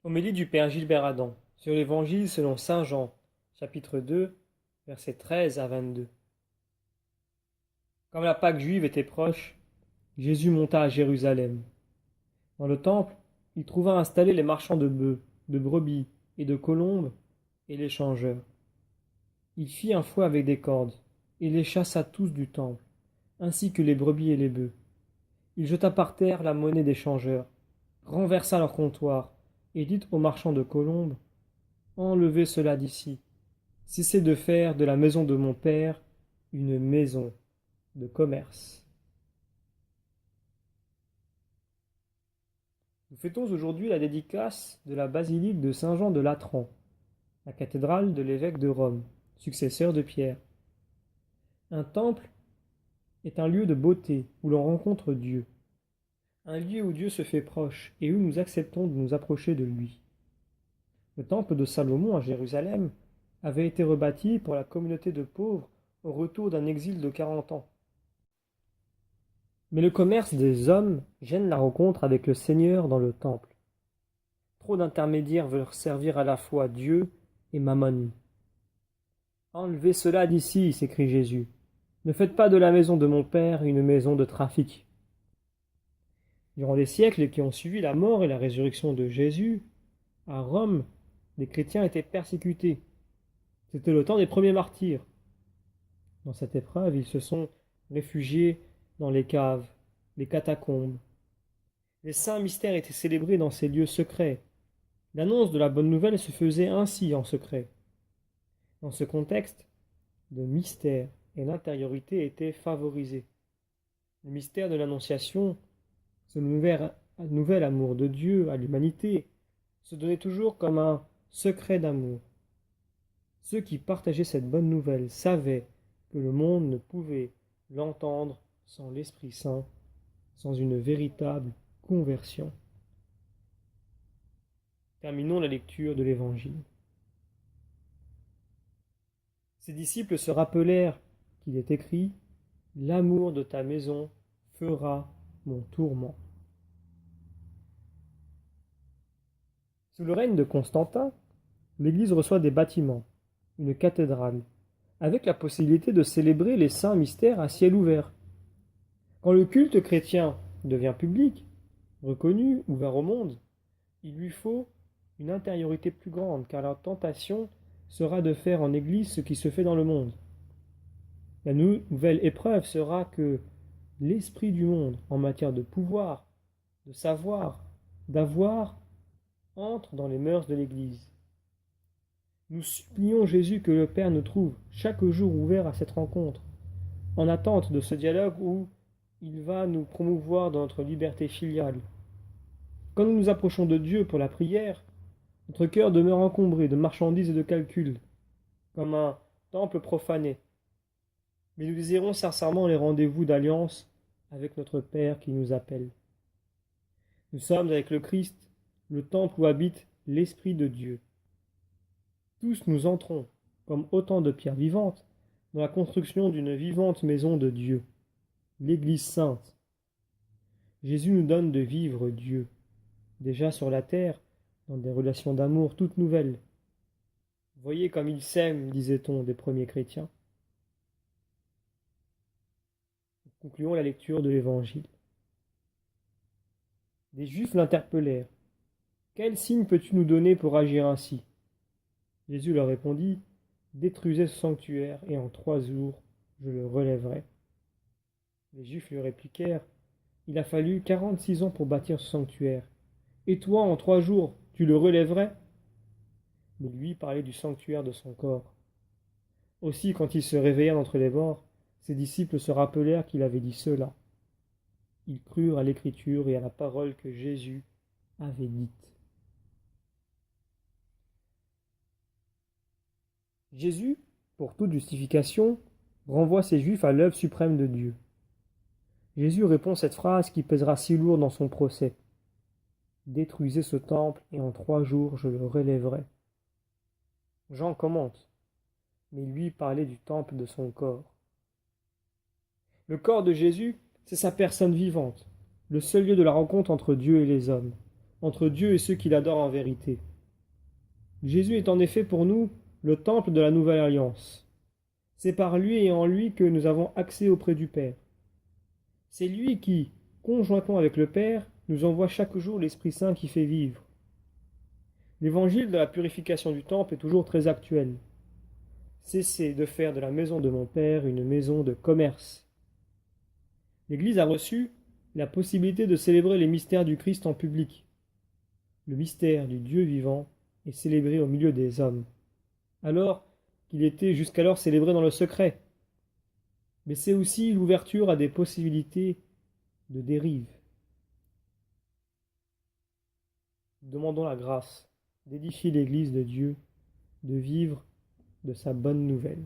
Homélie du Père Gilbert Adam sur l'Évangile selon saint Jean, chapitre 2, versets 13 à 22. Comme la Pâque juive était proche, Jésus monta à Jérusalem. Dans le temple, il trouva installés les marchands de bœufs, de brebis et de colombes, et les changeurs. Il fit un fouet avec des cordes, et les chassa tous du temple, ainsi que les brebis et les bœufs. Il jeta par terre la monnaie des changeurs, renversa leur comptoir, et dit aux marchands de colombes, enlevez cela d'ici. Cessez de faire de la maison de mon père une maison de commerce. Nous fêtons aujourd'hui la dédicace de la basilique de Saint-Jean de Latran, la cathédrale de l'évêque de Rome, successeur de Pierre. Un temple est un lieu de beauté où l'on rencontre Dieu, un lieu où Dieu se fait proche et où nous acceptons de nous approcher de lui. Le temple de Salomon à Jérusalem avait été rebâti pour la communauté de pauvres au retour d'un exil de 40 ans. Mais le commerce des hommes gêne la rencontre avec le Seigneur dans le temple. Trop d'intermédiaires veulent servir à la fois Dieu et Mammon. Enlevez cela d'ici, s'écrie Jésus. Ne faites pas de la maison de mon Père une maison de trafic. Durant les siècles qui ont suivi la mort et la résurrection de Jésus, à Rome, les chrétiens étaient persécutés. C'était le temps des premiers martyrs. Dans cette épreuve, ils se sont réfugiés dans les caves, les catacombes. Les saints mystères étaient célébrés dans ces lieux secrets. L'annonce de la bonne nouvelle se faisait ainsi en secret. Dans ce contexte, le mystère et l'intériorité étaient favorisés. Le mystère de l'Annonciation, ce nouvel amour de Dieu à l'humanité, se donnait toujours comme un secret d'amour. Ceux qui partageaient cette bonne nouvelle savaient que le monde ne pouvait l'entendre sans l'Esprit Saint, sans une véritable conversion. Terminons la lecture de l'Évangile. Ses disciples se rappelèrent qu'il est écrit « L'amour de ta maison fera mon tourment ». Sous le règne de Constantin, l'Église reçoit des bâtiments, une cathédrale, avec la possibilité de célébrer les saints mystères à ciel ouvert. Quand le culte chrétien devient public, reconnu, ouvert au monde, il lui faut une intériorité plus grande, car la tentation sera de faire en Église ce qui se fait dans le monde. La nouvelle épreuve sera que l'esprit du monde, en matière de pouvoir, de savoir, d'avoir, entre dans les mœurs de l'Église. Nous supplions Jésus que le Père nous trouve chaque jour ouvert à cette rencontre, en attente de ce dialogue où il va nous promouvoir dans notre liberté filiale. Quand nous nous approchons de Dieu pour la prière, notre cœur demeure encombré de marchandises et de calculs, comme un temple profané. Mais nous désirons sincèrement les rendez-vous d'alliance avec notre Père qui nous appelle. Nous sommes avec le Christ, le temple où habite l'Esprit de Dieu. Tous nous entrons, comme autant de pierres vivantes, dans la construction d'une vivante maison de Dieu, l'Église sainte. Jésus nous donne de vivre Dieu, déjà sur la terre, dans des relations d'amour toutes nouvelles. Voyez comme il s'aime, disait-on des premiers chrétiens. Concluons la lecture de l'Évangile. Des Juifs l'interpellèrent. Quel signe peux-tu nous donner pour agir ainsi? Jésus leur répondit, détruisez ce sanctuaire, et en 3 jours, je le relèverai. Les Juifs lui répliquèrent, il a fallu 46 ans pour bâtir ce sanctuaire. Et toi, en 3 jours, tu le relèverais? Mais lui parlait du sanctuaire de son corps. Aussi, quand il se réveilla d'entre les morts, ses disciples se rappelèrent qu'il avait dit cela. Ils crurent à l'écriture et à la parole que Jésus avait dite. Jésus, pour toute justification, renvoie ces Juifs à l'œuvre suprême de Dieu. Jésus répond cette phrase qui pèsera si lourd dans son procès. Détruisez ce temple et en 3 jours je le relèverai. Jean commente, mais lui parlait du temple de son corps. Le corps de Jésus, c'est sa personne vivante, le seul lieu de la rencontre entre Dieu et les hommes, entre Dieu et ceux qui l'adorent en vérité. Jésus est en effet pour nous le temple de la nouvelle alliance. C'est par lui et en lui que nous avons accès auprès du Père. C'est lui qui, conjointement avec le Père, nous envoie chaque jour l'Esprit Saint qui fait vivre. L'évangile de la purification du temple est toujours très actuel. Cessez de faire de la maison de mon Père une maison de commerce. L'Église a reçu la possibilité de célébrer les mystères du Christ en public. Le mystère du Dieu vivant est célébré au milieu des hommes, alors qu'il était jusqu'alors célébré dans le secret. Mais c'est aussi l'ouverture à des possibilités de dérive. Demandons la grâce d'édifier l'Église de Dieu, de vivre de sa bonne nouvelle.